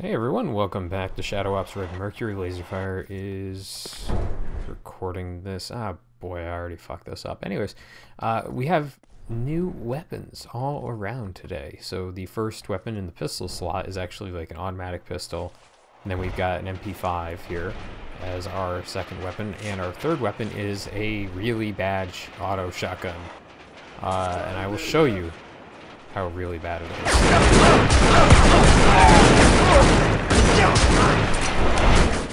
Hey everyone, welcome back to Shadow Ops Red Mercury. Laserfire is recording this. Ah, boy, I already fucked this up. Anyways, we have new weapons all around today. So the first weapon in the pistol slot is actually like an automatic pistol. And then we've got an MP5 here as our second weapon. And our third weapon is a really bad auto shotgun. And I will show you how really bad it is.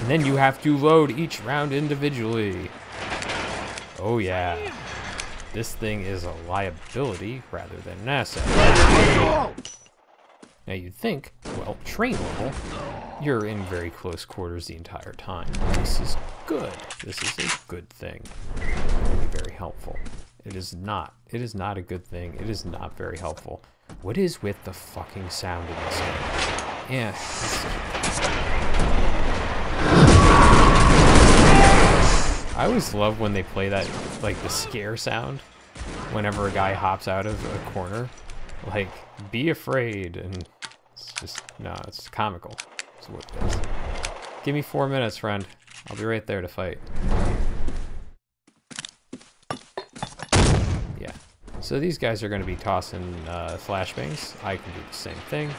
And then you have to load each round individually. Oh yeah. This thing is a liability rather than an asset. Now you'd think, well, train level, you're in very close quarters the entire time. This is good. This is a good thing. It will be very helpful. It is not. It is not a good thing. It is not very helpful. What is with the fucking sound in this game? Yeah. I always love when they play that, like, the scare sound whenever a guy hops out of a corner. Like, be afraid, and it's just, no, it's comical. That's what it is. Give me 4 minutes, friend. I'll be right there to fight. Yeah. So these guys are going to be tossing flashbangs. I can do the same thing.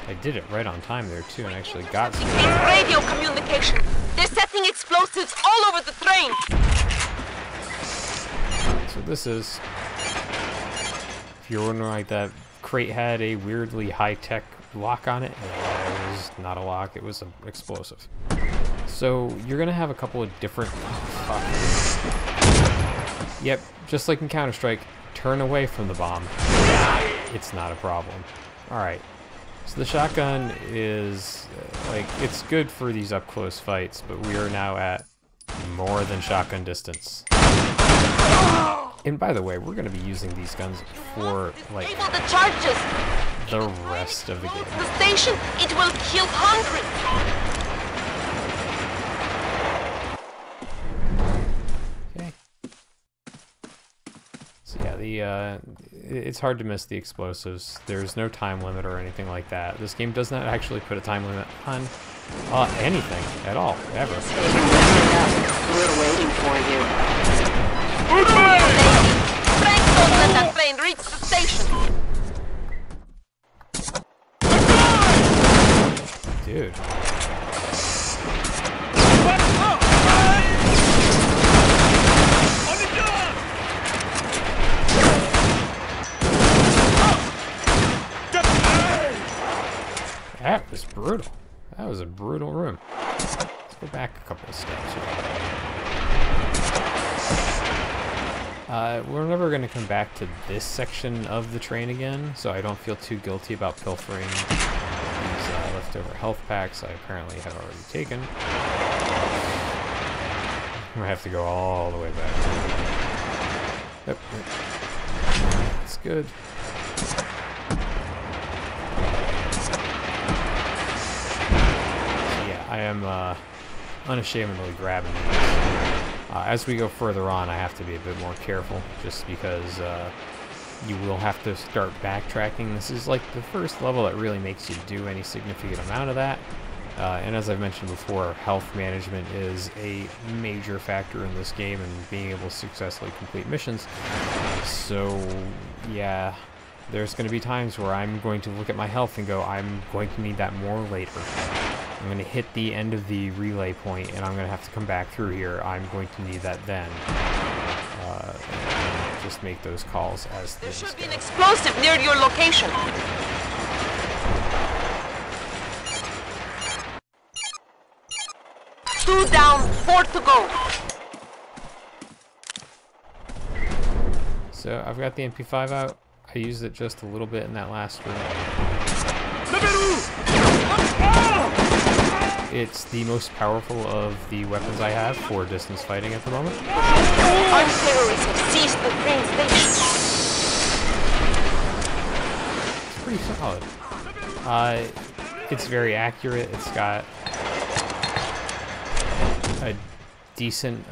I did it right on time there too, and actually got some. Radio communication. They're setting explosives all over the train. So this is, if you're wondering, like, that crate had a weirdly high-tech lock on it. It was not a lock, it was an explosive. So you're gonna have a couple of different. Yep, just like in Counter-Strike, turn away from the bomb. It's not a problem. Alright, so the shotgun is, like, it's good for these up-close fights, but we are now at more than shotgun distance. And by the way, we're going to be using these guns for, like, the rest of the game. The station, it will kill hundreds. Yeah, it's hard to miss the explosives. There's no time limit or anything like that. This game does not actually put a time limit on anything at all, ever. We're waiting for you. Frank, don't let that plane reach the station. Dude. That was brutal. That was a brutal room. Let's go back a couple of steps here. We're never going to come back to this section of the train again, so I don't feel too guilty about pilfering these leftover health packs I apparently have already taken. I'm going to have to go all the way back. Yep. That's good. I am unashamedly grabbing these. As we go further on, I have to be a bit more careful, just because you will have to start backtracking. This is like the first level that really makes you do any significant amount of that. And as I've mentioned before, health management is a major factor in this game and being able to successfully complete missions. So, yeah, there's going to be times where I'm going to look at my health and go, I'm going to need that more later. I'm going to hit the end of the relay point, and I'm going to have to come back through here. I'm going to need that then. Just make those calls as things go. There should be an explosive near your location. 2 down, 4 to go. So I've got the MP5 out. I used it just a little bit in that last room. It's the most powerful of the weapons I have for distance fighting at the moment. Armed terrorists have seized the train station. It's pretty solid. It's very accurate. It's got a decent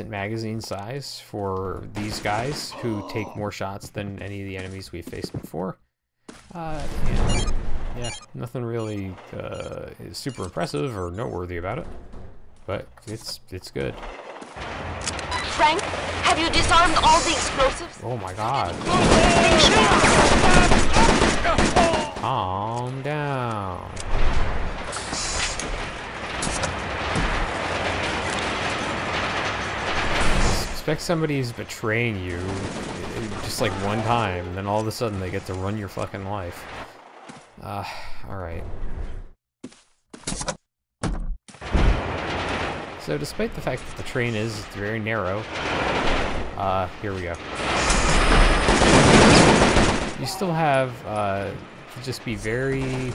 magazine size for these guys who take more shots than any of the enemies we've faced before. Yeah, nothing really is super impressive or noteworthy about it, but it's good. Frank, have you disarmed all the explosives? Oh my god. Calm down. Expect somebody's betraying you just like one time, and then all of a sudden they get to run your fucking life. Alright. So despite the fact that the train is very narrow, here we go. You still have, to just be very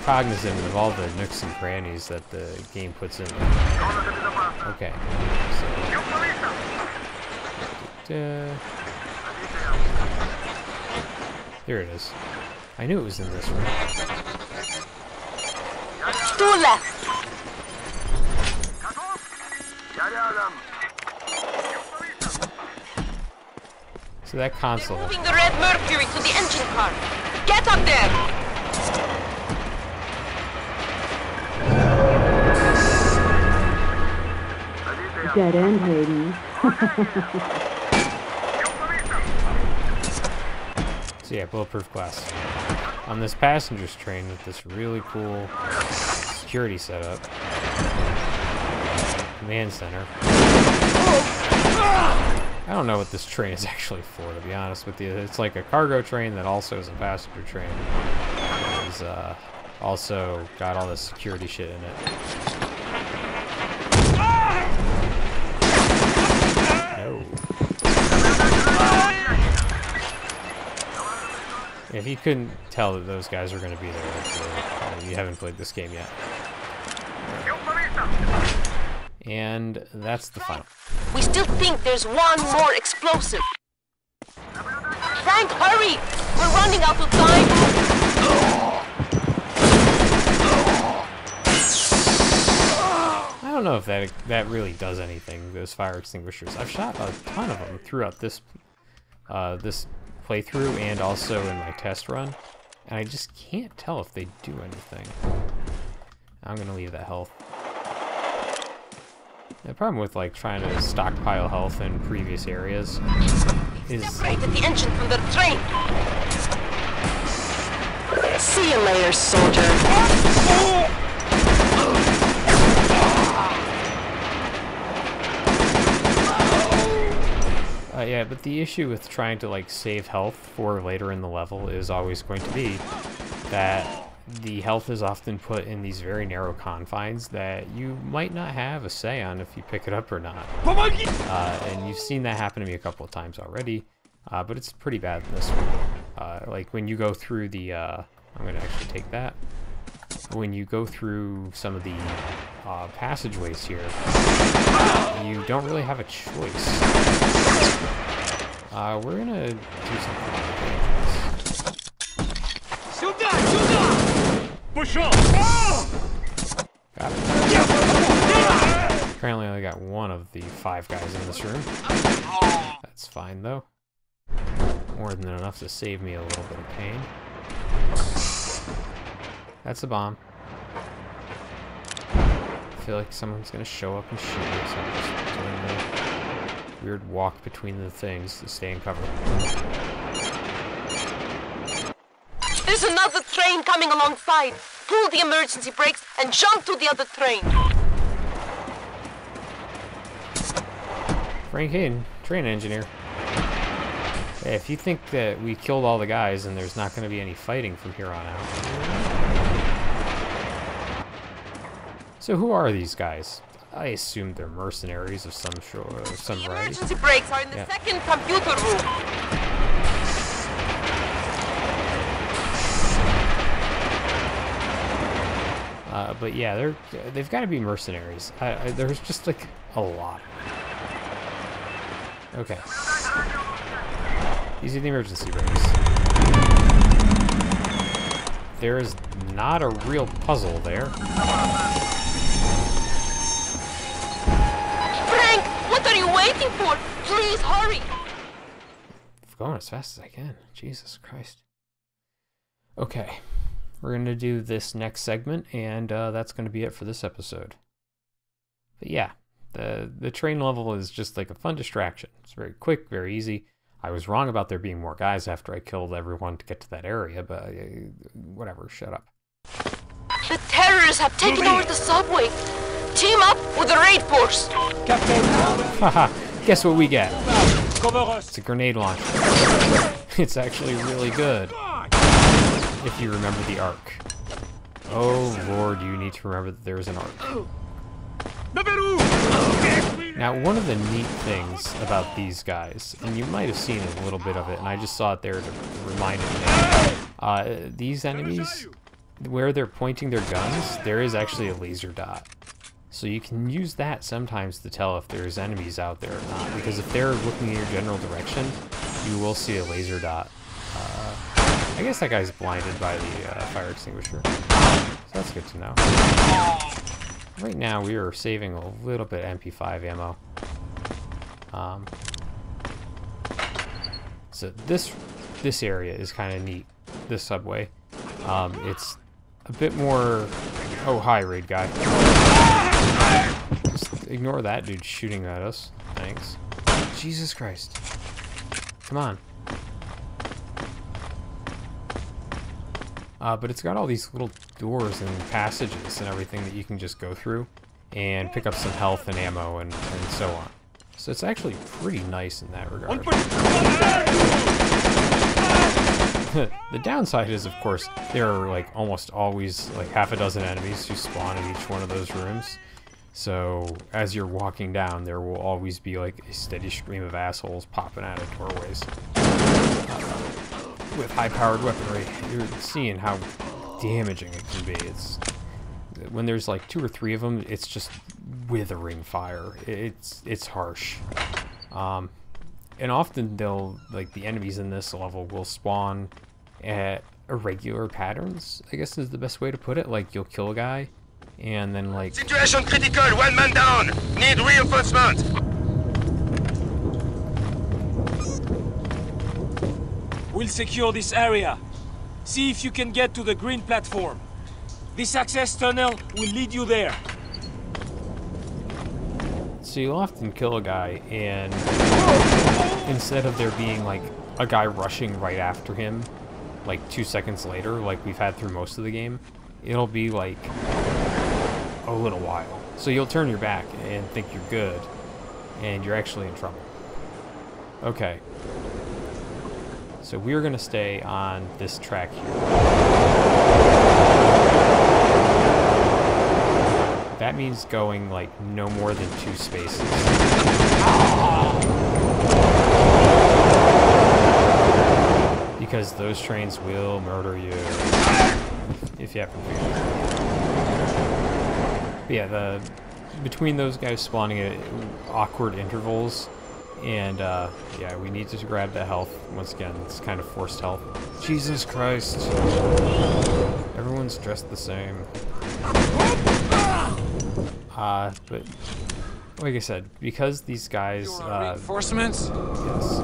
cognizant of all the nooks and crannies that the game puts in there. Okay. So, here it is. I knew it was in this room. To left. So that console. They're moving the red Mercury to the engine car. Get up there! Dead end, ladies. So yeah, bulletproof glass. On this passenger's train with this really cool security setup. Command center. I don't know what this train is actually for, to be honest with you. It's like a cargo train that also is a passenger train. It's also got all this security shit in it. No. If you couldn't tell that those guys are going to be there, you haven't played this game yet. And that's the final. We still think there's one more explosive. Frank, hurry! We're running out of time! I don't know if that really does anything, those fire extinguishers. I've shot a ton of them throughout this this playthrough and also in my test run, and I just can't tell if they do anything. I'm gonna leave that health. The problem with like trying to stockpile health in previous areas is separated the engine from the train. See you later, soldier. Yeah, but the issue with trying to like save health for later in the level is always going to be that the health is often put in these very narrow confines that you might not have a say on if you pick it up or not. And you've seen that happen to me a couple of times already, but it's pretty bad in this one. Like when you go through the, I'm going to actually take that. When you go through some of the passageways here, you don't really have a choice. We're going to do something dangerous. Got it. Apparently I only got one of the 5 guys in this room. That's fine though. More than enough to save me a little bit of pain. That's a bomb. I feel like someone's gonna show up and shoot me, so I'm just doing the weird walk between the things to stay in cover. There's another train coming alongside. Pull the emergency brakes and jump to the other train. Frank Hayden, train engineer. Hey, if you think that we killed all the guys and there's not going to be any fighting from here on out. So who are these guys? I assume they're mercenaries of some sort, of some variety. Emergency brakes are in the second computer room. But yeah, they've got to be mercenaries. There's just like a lot. Okay. These are the emergency brakes. There is not a real puzzle there. Frank, what are you waiting for? Please hurry. I'm going as fast as I can. Jesus Christ. Okay, we're going to do this next segment, and that's going to be it for this episode. But yeah, the train level is just like a fun distraction. It's very quick, very easy. I was wrong about there being more guys after I killed everyone to get to that area, but whatever, shut up. The terrorists have taken over the subway. Team up with the raid force. Haha, guess what we get? Cover us. It's a grenade launcher. It's actually really good. If you remember the arc. Oh lord, you need to remember that there's an arc. Now, one of the neat things about these guys, and you might have seen a little bit of it, and I just saw it there to remind me, these enemies, where they're pointing their guns, there is actually a laser dot. So you can use that sometimes to tell if there's enemies out there or not, because if they're looking in your general direction, you will see a laser dot. I guess that guy's blinded by the fire extinguisher, so that's good to know. Right now we are saving a little bit of MP5 ammo. So this area is kind of neat, this subway. It's a bit more... Oh, hi, raid guy. Just ignore that dude shooting at us. Thanks. Jesus Christ. Come on. But it's got all these little doors and passages and everything that you can just go through and pick up some health and ammo and so on. So it's actually pretty nice in that regard. The downside is, of course, there are like almost always like half a dozen enemies who spawn in each one of those rooms. So as you're walking down, there will always be like a steady stream of assholes popping out of doorways. With high-powered weaponry, you're seeing how damaging it can be. It's when there's like 2 or 3 of them, it's just withering fire. It's harsh. And often they'll, like, the enemies in this level will spawn at irregular patterns, I guess is the best way to put it. Like, you'll kill a guy, and then, like... Situation critical, 1 man down! Need reinforcement! We'll secure this area. See if you can get to the green platform. This access tunnel will lead you there. So you'll often kill a guy, and instead of there being like a guy rushing right after him, like 2 seconds later, like we've had through most of the game, it'll be like a little while. So you'll turn your back and think you're good, and you're actually in trouble. Okay. So we're gonna stay on this track here. That means going like no more than 2 spaces. Because those trains will murder you if you haven't figured it out. But yeah, between those guys spawning at awkward intervals, and yeah, we need to grab the health. Once again, it's kind of forced health. Jesus Christ. Everyone's dressed the same. But like I said, because these guys... reinforcements? Yes.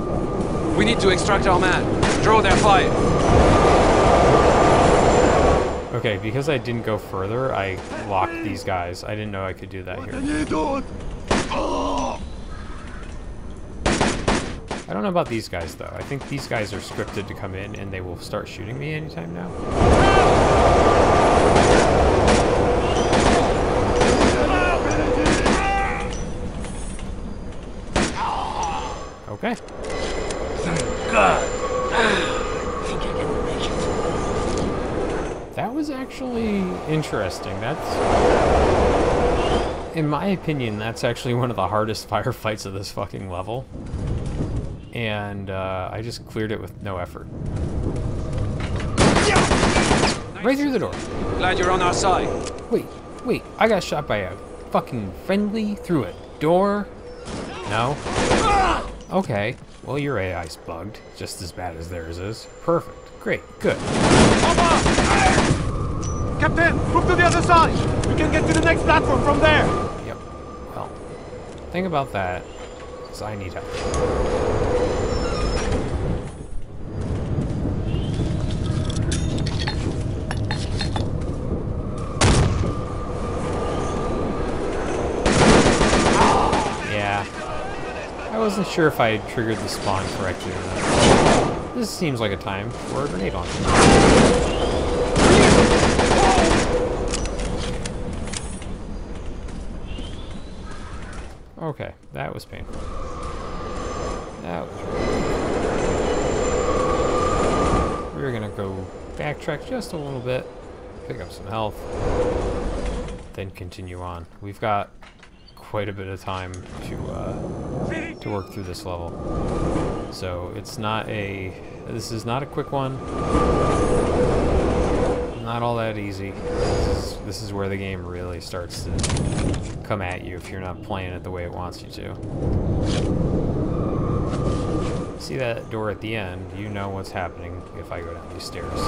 We need to extract our man. Draw their fire. Okay, because I didn't go further, I locked these guys. I didn't know I could do that here. I don't know about these guys, though. I think these guys are scripted to come in, and they will start shooting me anytime now. Okay. God! That was actually interesting. That's... In my opinion, that's actually one of the hardest firefights of this fucking level. And I just cleared it with no effort. Right through the door. Glad you're on our side. Wait, I got shot by a fucking friendly through a door? No? Okay, well your AI's bugged, just as bad as theirs is. Perfect, great, good. Captain, move to the other side. We can get to the next platform from there. Yep, well, think about that, because I need help. wasn't sure if I had triggered the spawn correctly or not. This seems like a time for a grenade launcher. Okay, that was painful. That was really... We're gonna go backtrack just a little bit, pick up some health, then continue on. We've got quite a bit of time to work through this level. So it's not a... This is not a quick one. Not all that easy. This is where the game really starts to come at you if you're not playing it the way it wants you to. See that door at the end? You know what's happening if I go down these stairs.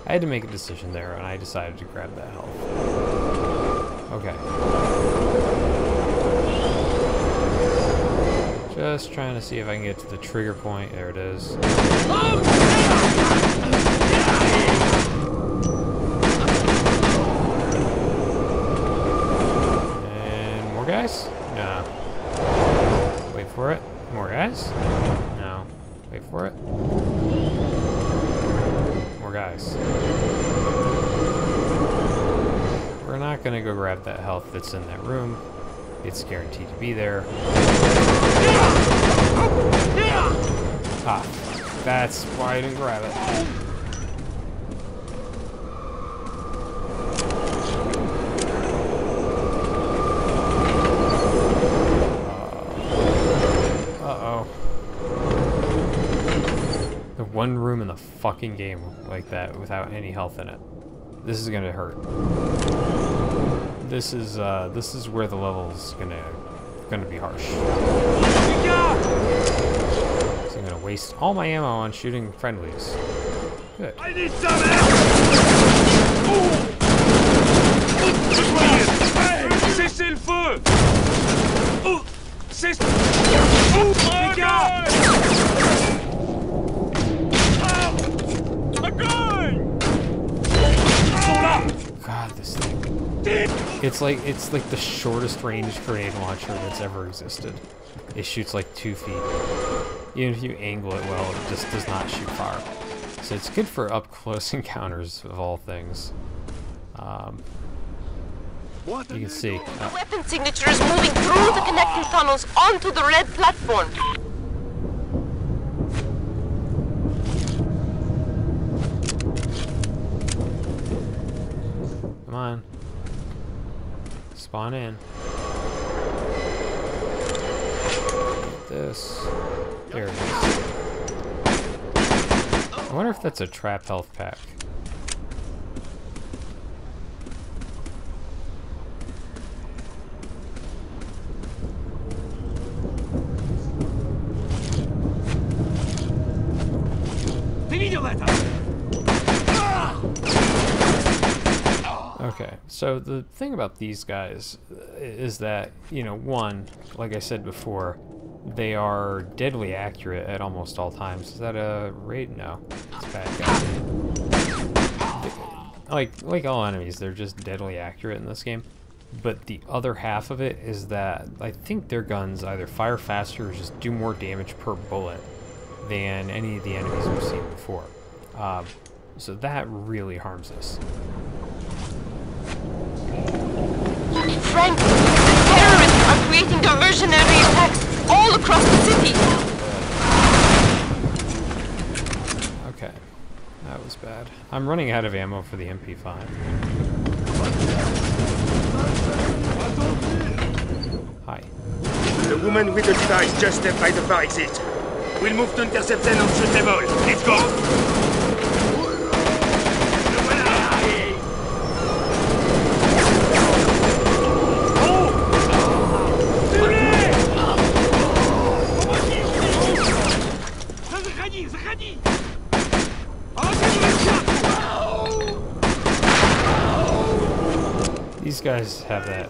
I had to make a decision there, and I decided to grab that health. Okay. Just trying to see if I can get to the trigger point. There it is. And more guys? No. Wait for it. More guys? No. Wait for it. More guys. We're not gonna go grab that health that's in that room. It's guaranteed to be there. Ah, that's why I didn't grab it. Uh-oh. The one room in the fucking game like that without any health in it. This is gonna hurt. This is where the level's gonna be harsh. So I'm gonna waste all my ammo on shooting friendlies. Good. I need some help! Cessez le feu! Cessez... Les gars! God, this thing. It's like the shortest range grenade launcher that's ever existed. It shoots like 2 feet. Even if you angle it well, it just does not shoot far. So it's good for up close encounters of all things. You can see. The weapon signature is moving through the connecting tunnels onto the red platform. Come on. Spawn in. This. There it is. I wonder if that's a trap health pack. Okay, so the thing about these guys is that, you know, one, like I said before, they are deadly accurate at almost all times. Is that a raid? No, it's a bad guy. Like all enemies, they're just deadly accurate in this game. But the other half of it is that I think their guns either fire faster or just do more damage per bullet than any of the enemies we've seen before. So that really harms us. Frank, the terrorists are creating diversionary attacks all across the city. Okay, that was bad. I'm running out of ammo for the MP5. Hi. The woman with the device just stepped by the far exit. We'll move to intercept them and shoot them all. Let's go! These guys have that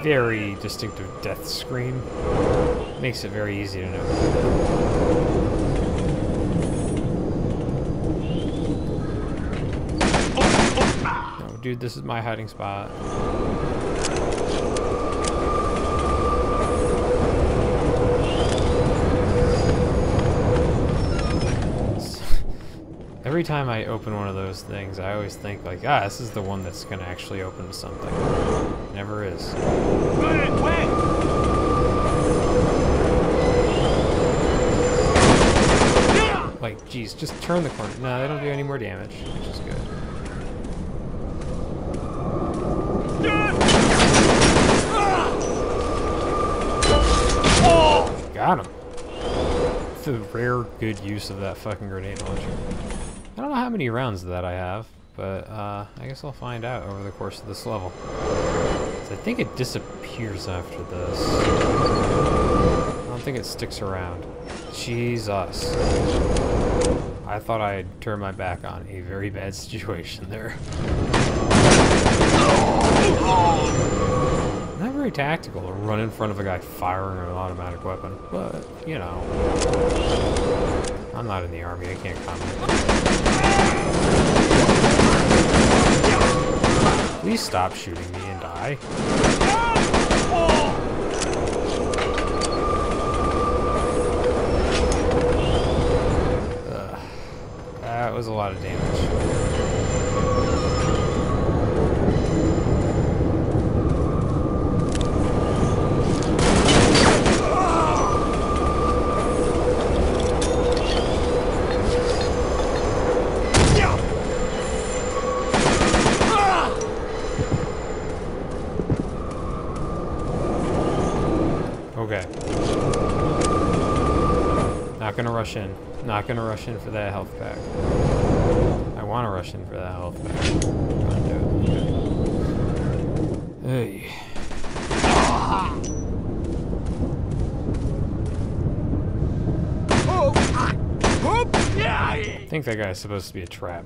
very distinctive death scream. Makes it very easy to know. dude, this is my hiding spot. Every time I open one of those things, I always think like, this is the one that's gonna actually open to something. It never is. Like, geez, just turn the corner. No, they don't do any more damage, which is good. Got him. The rare good use of that fucking grenade launcher. I don't know how many rounds of that I have, but I guess I'll find out over the course of this level. So I think it disappears after this. I don't think it sticks around. Jesus. I thought I'd turn my back on a very bad situation there. Not very tactical to run in front of a guy firing an automatic weapon, but, you know. I'm not in the army, I can't comment. Please stop shooting me and die. That was a lot of damage. Okay. Not gonna rush in. Not gonna rush in for that health pack. I wanna rush in for that health pack. Hey. I think that guy's supposed to be a trap.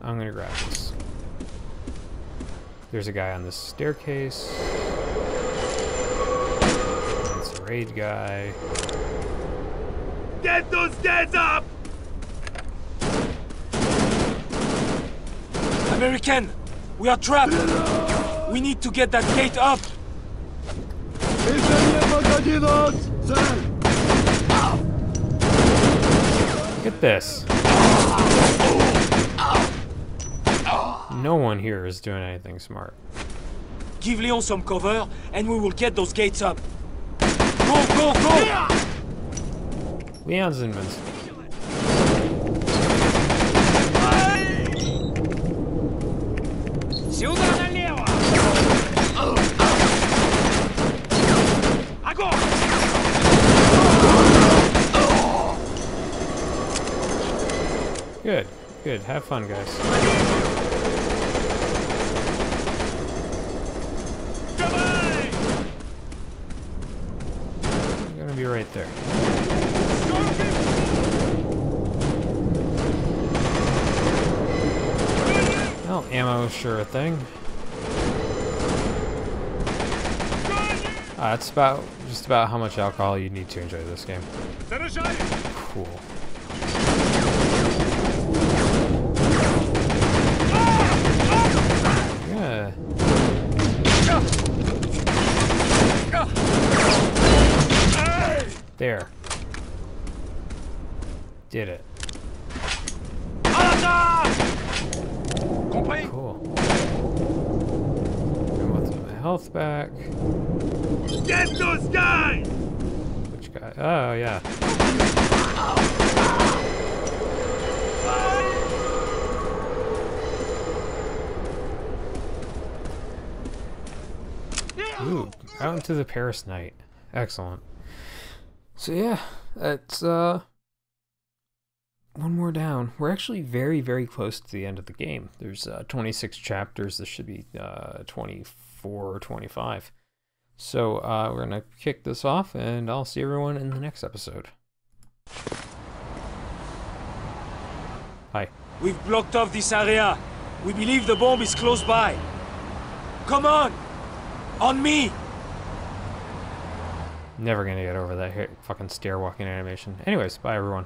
I'm gonna grab this. There's a guy on this staircase. It's a raid guy. Get those guys up! American! We are trapped! We need to get that gate up! Look at this. No one here is doing anything smart. Give Leon some cover, and we will get those gates up. Go, go, go! Leon's invincible. Good, good. Have fun, guys. Be right there. Well, ammo, sure a thing. That's just about how much alcohol you need to enjoy this game. Cool. Yeah. There. Did it. Cool. And what's my health back? Get those guys! Which guy? Oh, yeah. Ooh, out into the Paris night. Excellent. So yeah, that's one more down. We're actually very, very close to the end of the game. There's 26 chapters. This should be 24 or 25. So we're gonna kick this off, and I'll see everyone in the next episode. Hi. We've blocked off this area. We believe the bomb is close by. Come on! On me! Never gonna get over that fucking stair walking animation. Anyways, bye everyone.